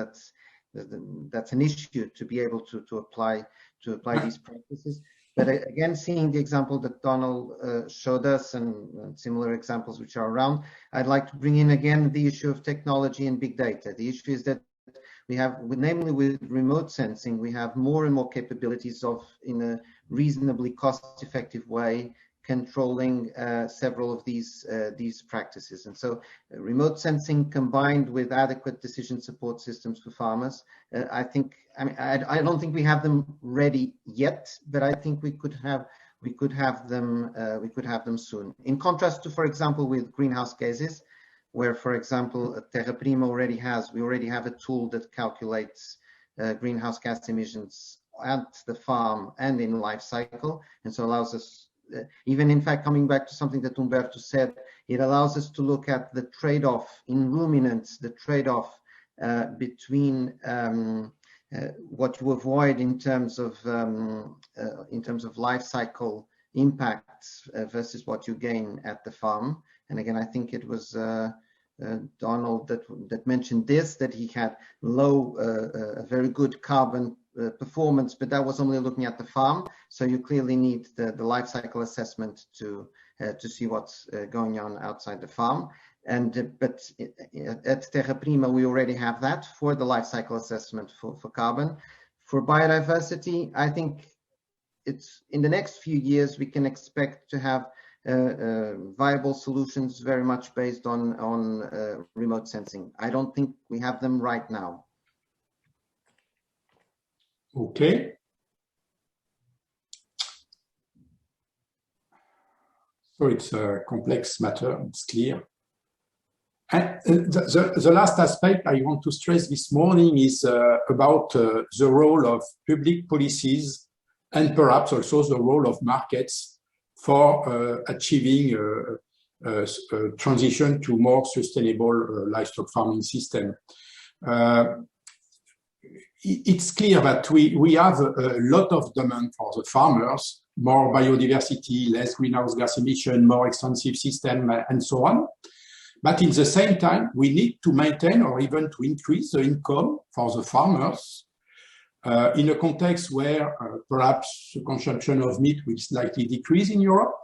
an issue to be able to apply these practices. But again, seeing the example that Donald showed us and similar examples which are around, I'd like to bring in again the issue of technology and big data. The issue is that we have, namely with remote sensing, we have more and more capabilities of, in a reasonably cost-effective way, controlling several of these practices. And so remote sensing combined with adequate decision support systems for farmers, I don't think we have them ready yet, but I think we could have them soon. In contrast to, for example, with greenhouse gases, where, for example, Prima we already have a tool that calculates greenhouse gas emissions at the farm and in life cycle, and so allows us, even in fact, coming back to something that Humberto said, it allows us to look at the trade-off in ruminants, the trade-off between what you avoid in terms of life cycle impacts versus what you gain at the farm. And again, I think it was Donald that mentioned this, that he had a very good carbon performance, but that was only looking at the farm. So you clearly need the life cycle assessment to see what's going on outside the farm. But at Terra Prima, we already have that for the life cycle assessment for carbon. For biodiversity, I think it's in the next few years we can expect to have viable solutions very much based on remote sensing. I don't think we have them right now. Okay. So it's a complex matter, it's clear. And the last aspect I want to stress this morning is about the role of public policies and perhaps also the role of markets for achieving a transition to more sustainable livestock farming system. It's clear that we have a lot of demand for the farmers, more biodiversity, less greenhouse gas emission, more extensive system, and so on. But in the same time, we need to maintain or even to increase the income for the farmers in a context where perhaps the consumption of meat will slightly decrease in Europe,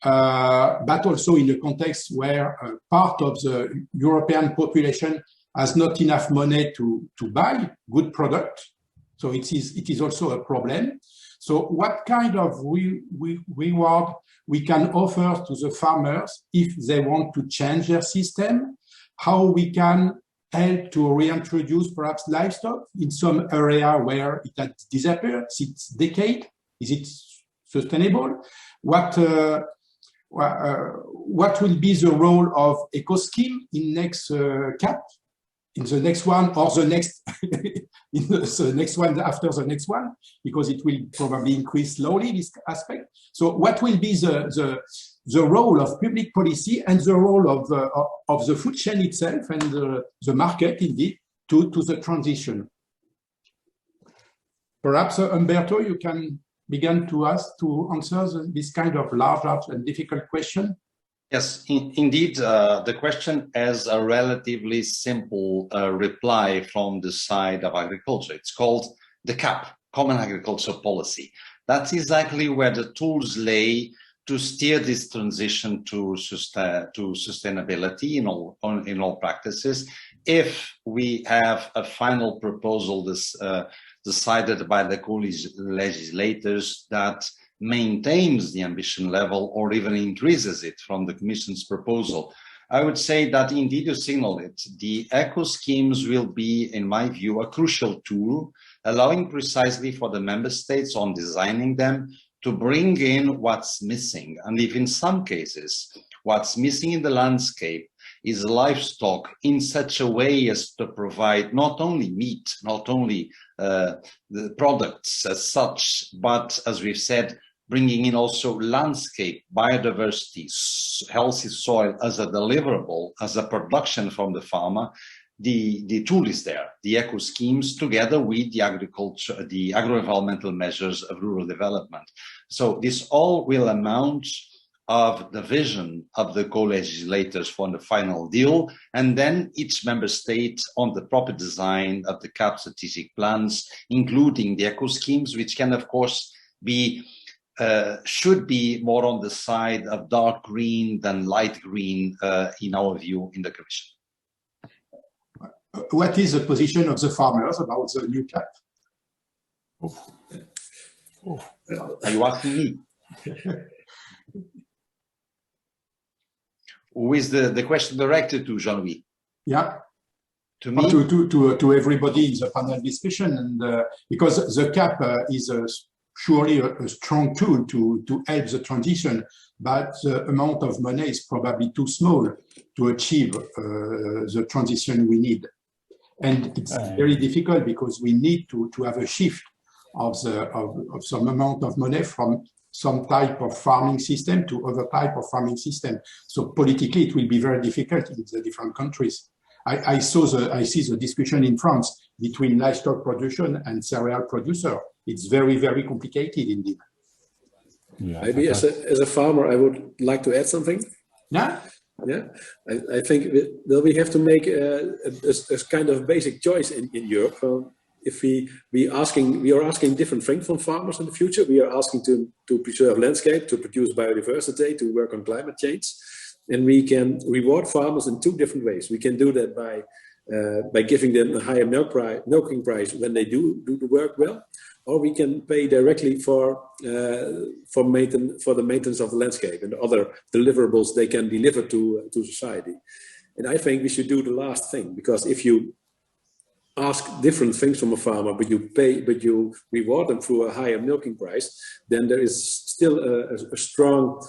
but also in a context where part of the European population has not enough money to buy good product. So it is also a problem. So what kind of reward we can offer to the farmers if they want to change their system? How we can help to reintroduce perhaps livestock in some area where it had disappeared since decade? Is it sustainable? What will be the role of eco-scheme in next CAP? In the next one or the next, in the next one after the next one, because it will probably increase slowly, this aspect. So what will be the role of public policy and the role of the food chain itself and the market indeed to the transition? Perhaps Humberto, you can begin to answer this kind of large and difficult question. Yes, indeed, the question has a relatively simple reply from the side of agriculture. It's called the CAP, Common Agricultural Policy. That's exactly where the tools lay to steer this transition to sustainability in all practices. if we have a final proposal decided by the co-legislators that maintains the ambition level or even increases it from the Commission's proposal, I would say that indeed you signal it. The eco schemes will be, in my view, a crucial tool, allowing precisely for the member states on designing them to bring in what's missing. And if in some cases, what's missing in the landscape is livestock in such a way as to provide not only meat, not only the products as such, but as we've said, bringing in also landscape, biodiversity, healthy soil as a deliverable, as a production from the farmer, the tool is there, the eco schemes together with the agriculture, the agro-environmental measures of rural development. So this all will amount of the vision of the co-legislators for the final deal, and then each member state on the proper design of the CAP strategic plans, including the eco schemes, which can of course be should be more on the side of dark green than light green, in our view, in the Commission. What is the position of the farmers about the new CAP? Are you asking me? Who is the question directed to, Jean-Louis? Yeah. To me? To everybody in the panel discussion, and because the CAP is surely a strong tool to help the transition, but the amount of money is probably too small to achieve the transition we need. And it's very difficult because we need to have a shift of some amount of money from some type of farming system to other type of farming system. So politically, it will be very difficult in the different countries. I see the discussion in France between livestock production and cereal producer. It's very, very complicated indeed. Yeah, maybe as a farmer, I would like to add something. Yeah. Yeah, I think that we have to make a kind of basic choice in Europe. If we are asking different things from farmers in the future. We are asking to preserve landscape, to produce biodiversity, to work on climate change, and we can reward farmers in two different ways. We can do that by giving them a higher milking price when they do the work well, or we can pay directly for the maintenance of the landscape and other deliverables they can deliver to society. And I think we should do the last thing, because if you ask different things from a farmer, but you reward them through a higher milking price, then there is still a strong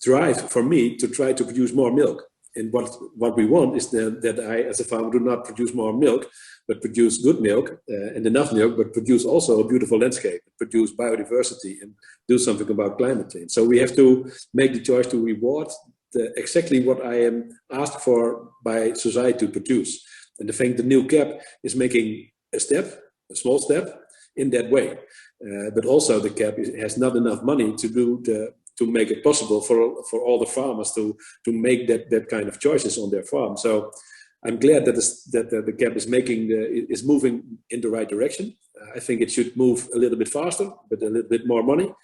drive for me to try to produce more milk. And what we want is that I, as a farmer, do not produce more milk, but produce good milk and enough milk, but produce also a beautiful landscape, produce biodiversity, and do something about climate change. So we have to make the choice to reward exactly what I am asked for by society to produce. And I think the new CAP is making a small step in that way. But also the CAP has not enough money to make it possible for all the farmers to make that kind of choices on their farm. So I'm glad that the CAP is moving in the right direction. I think it should move a little bit faster, but a little bit more money.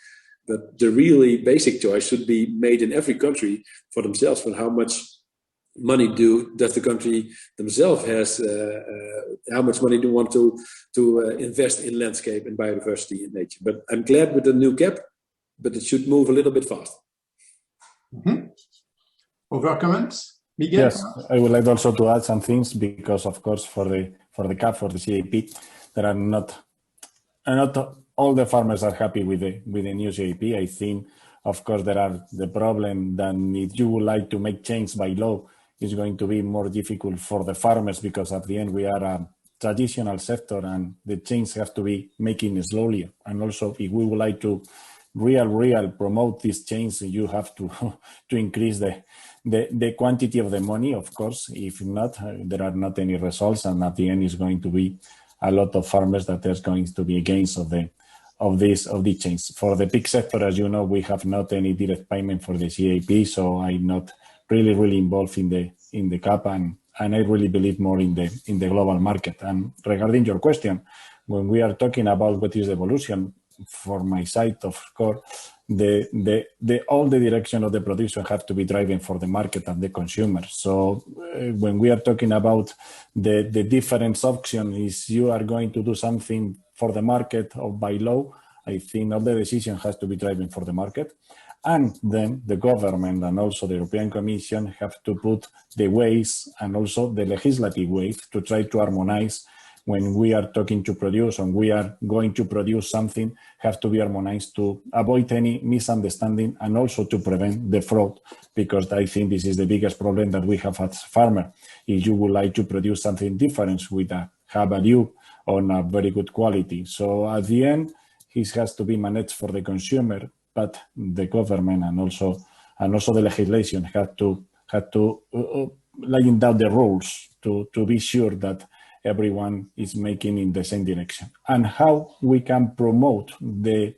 But the really basic choice should be made in every country for themselves, for how much money does the country themselves has, how much money do you want to invest in landscape and biodiversity in nature. But I'm glad with the new CAP, but it should move a little bit faster. Mm-hmm. Other comments? Miguel? Yes, I would like also to add some things, because of course for the CAP, for the CAP, there are not all the farmers are happy with the new CAP. I think, of course, there are the problem that if you would like to make change by law, it's going to be more difficult for the farmers, because at the end we are a traditional sector and the change has to be making slowly. And also, if we would like to real promote this change, you have to increase the quantity of the money, of course. If not, there are not any results, and at the end is going to be a lot of farmers that are going to be against of the change. For the pig sector, as you know, we have not any direct payment for the CAP, so I'm not really involved in the CAP, and I really believe more in the global market. And regarding your question, when we are talking about what is the evolution, for my side, of course, all the direction of the production have to be driving for the market and the consumer. So when we are talking about the different options, is you are going to do something for the market or by law, I think all the decision has to be driving for the market. And then the government and also the European Commission have to put the ways and also the legislative ways to try to harmonize. When we are talking to produce and we are going to produce something, have to be harmonized to avoid any misunderstanding and also to prevent the fraud, because I think this is the biggest problem that we have as farmer. If you would like to produce something different with a high value on a very good quality. So at the end, it has to be managed for the consumer, but the government and also the legislation have to laying down the rules to be sure that everyone is making in the same direction. And how we can promote the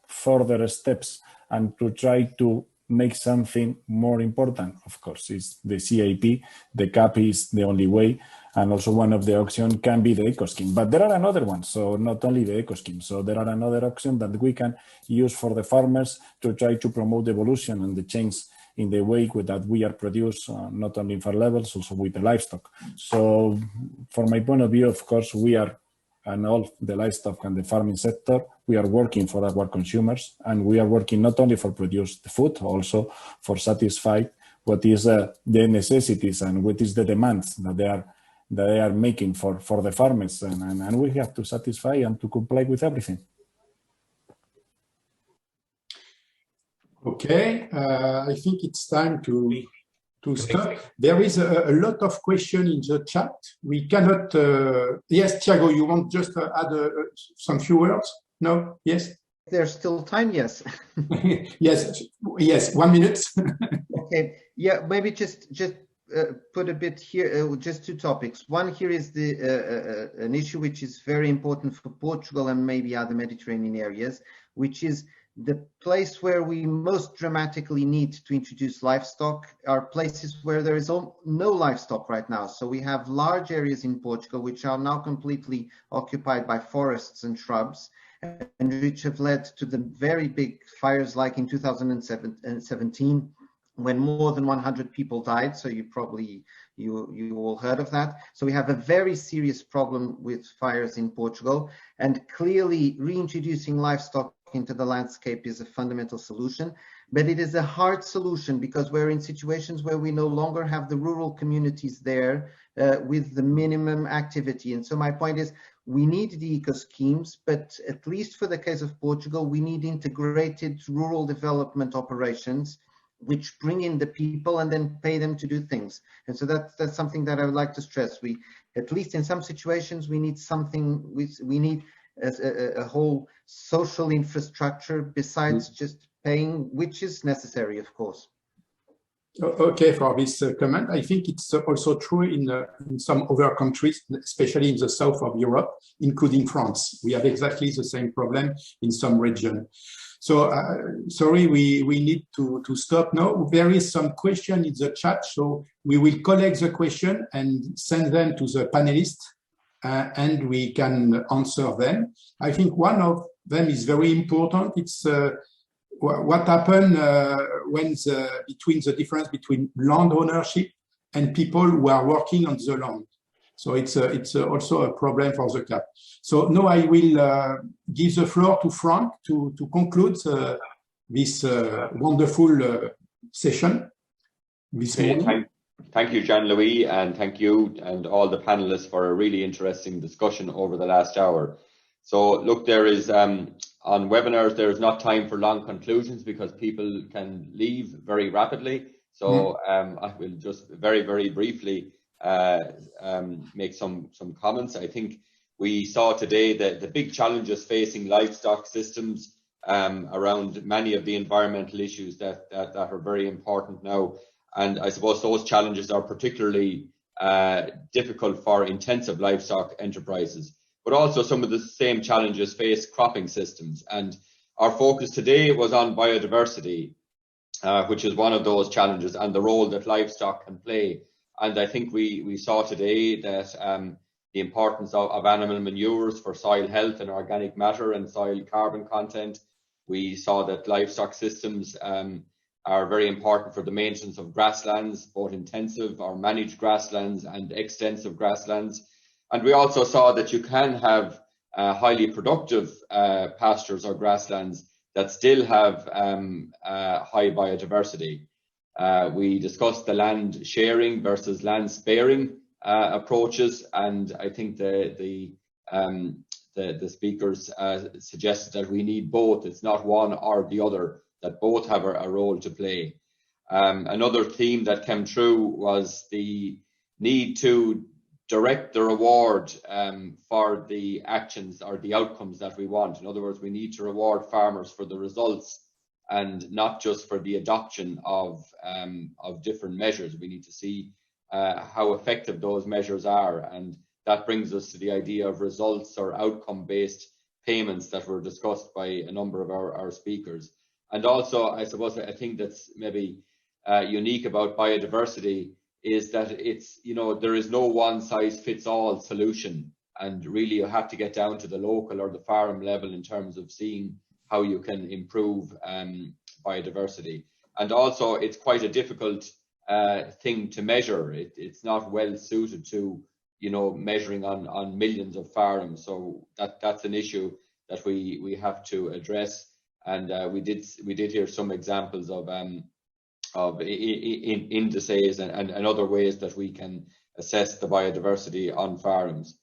further steps and to try to make something more important, of course, is the CAP. The CAP is the only way. And also one of the options can be the eco scheme. But there are another ones, so not only the eco scheme. So there are another option that we can use for the farmers to try to promote the evolution and the change in the way that we are produced, not only in farm levels, also with the livestock. So from my point of view, of course, we are, and all the livestock and the farming sector, we are working for our consumers, and we are working not only for produce the food, also for satisfy what is the necessities and what is the demands that they are making for the farmers, and we have to satisfy and to comply with everything. Okay, I think it's time to stop. There is a lot of questions in the chat. We cannot. Yes, Thiago, you want just to add some few words? No? Yes? There's still time, yes. Yes, 1 minute. Okay, yeah, maybe just put a bit here, just two topics. One here is an issue which is very important for Portugal and maybe other Mediterranean areas, which is the place where we most dramatically need to introduce livestock are places where there is no livestock right now. So we have large areas in Portugal which are now completely occupied by forests and shrubs, and which have led to the very big fires like in 2017, when more than 100 people died. So you all heard of that. So we have a very serious problem with fires in Portugal, and clearly reintroducing livestock into the landscape is a fundamental solution, but it is a hard solution because we're in situations where we no longer have the rural communities there with the minimum activity. And so my point is, we need the eco schemes, but at least for the case of Portugal, we need integrated rural development operations which bring in the people and then pay them to do things. And so that's something that I would like to stress. We, at least in some situations, we need something, we need a whole social infrastructure besides just paying, which is necessary, of course. Okay, for this comment, I think it's also true in some other countries, especially in the south of Europe, including France. We have exactly the same problem in some region. So sorry, we need to stop now. There is some question in the chat, so we will collect the question and send them to the panelists, and we can answer them. I think one of them is very important. It's what happened when between the difference between land ownership and people who are working on the land. So it's also a problem for the CAP. So now I will give the floor to Frank to conclude this wonderful session this morning. Thank you, Jean-Louis, and thank you and all the panelists for a really interesting discussion over the last hour. So look, there is on webinars, there is not time for long conclusions because people can leave very rapidly. So I will just very, very briefly make some comments. I think we saw today that the big challenges facing livestock systems around many of the environmental issues that are very important now. And I suppose those challenges are particularly difficult for intensive livestock enterprises, but also some of the same challenges face cropping systems. And our focus today was on biodiversity, which is one of those challenges and the role that livestock can play. And I think we saw today that the importance of animal manures for soil health and organic matter and soil carbon content. We saw that livestock systems are very important for the maintenance of grasslands, both intensive or managed grasslands and extensive grasslands. And we also saw that you can have highly productive pastures or grasslands that still have high biodiversity. We discussed the land sharing versus land sparing approaches, and I think the speakers suggested that we need both. It's not one or the other, that both have a role to play. Another theme that came through was the need to direct the reward for the actions or the outcomes that we want. In other words, we need to reward farmers for the results and not just for the adoption of different measures. We need to see how effective those measures are, and that brings us to the idea of results or outcome-based payments that were discussed by a number of our speakers. And also, I suppose, I think that's maybe unique about biodiversity is that it's, you know, there is no one-size-fits-all solution, and really you have to get down to the local or the farm level in terms of seeing how you can improve biodiversity. And also, it's quite a difficult thing to measure. It's not well suited to, you know, measuring on millions of farms. So that's an issue that we have to address. And we did hear some examples of indices and other ways that we can assess the biodiversity on farms.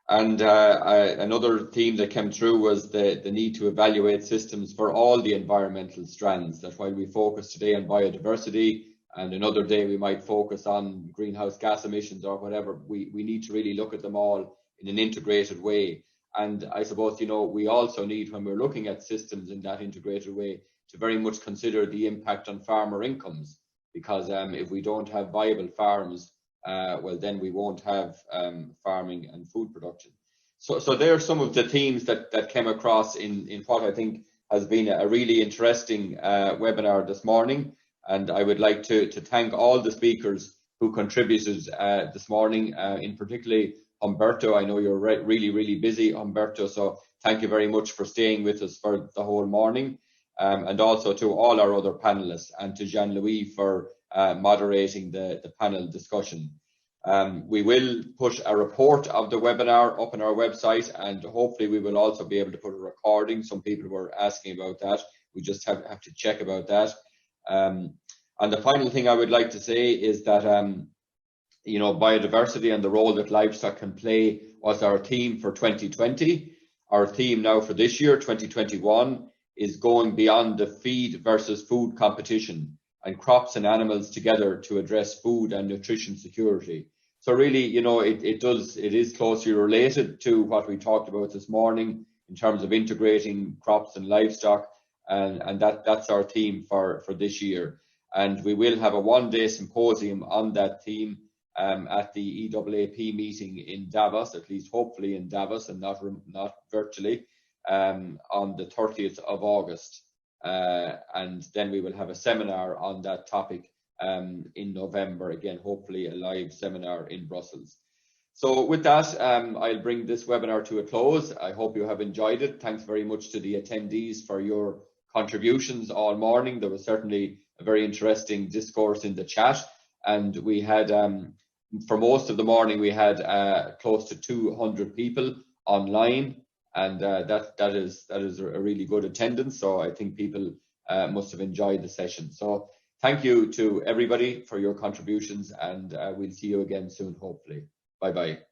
Another theme that came through was the need to evaluate systems for all the environmental strands. That while we focus today on biodiversity, and another day we might focus on greenhouse gas emissions or whatever, we need to really look at them all in an integrated way. And I suppose, you know, we also need, when we're looking at systems in that integrated way, to very much consider the impact on farmer incomes, because if we don't have viable farms, well, then we won't have farming and food production. So there are some of the themes that came across in what I think has been a really interesting webinar this morning. And I would like to thank all the speakers who contributed this morning, in particularly Humberto. I know you're really busy, Humberto, so thank you very much for staying with us for the whole morning. And also to all our other panelists, and to Jean-Louis for moderating the panel discussion. We will put a report of the webinar up on our website, and hopefully we will also be able to put a recording. Some people were asking about that. We just have to check about that. And the final thing I would like to say is that you know, biodiversity and the role that livestock can play was our theme for 2020. Our theme now for this year, 2021, is going beyond the feed versus food competition, and crops and animals together to address food and nutrition security. So really, you know, it is closely related to what we talked about this morning in terms of integrating crops and livestock, and that's our theme for this year. And we will have a one-day symposium on that theme at the EAAP meeting in Davos, at least hopefully in Davos and not virtually, on the 30th of August. And then we will have a seminar on that topic in November, again, hopefully a live seminar in Brussels. So with that, I'll bring this webinar to a close. I hope you have enjoyed it. Thanks very much to the attendees for your contributions all morning. There was certainly a very interesting discourse in the chat, and we had, for most of the morning, we had close to 200 people online, and that is a really good attendance. So I think people must have enjoyed the session. So thank you to everybody for your contributions, and we'll see you again soon, hopefully. Bye bye.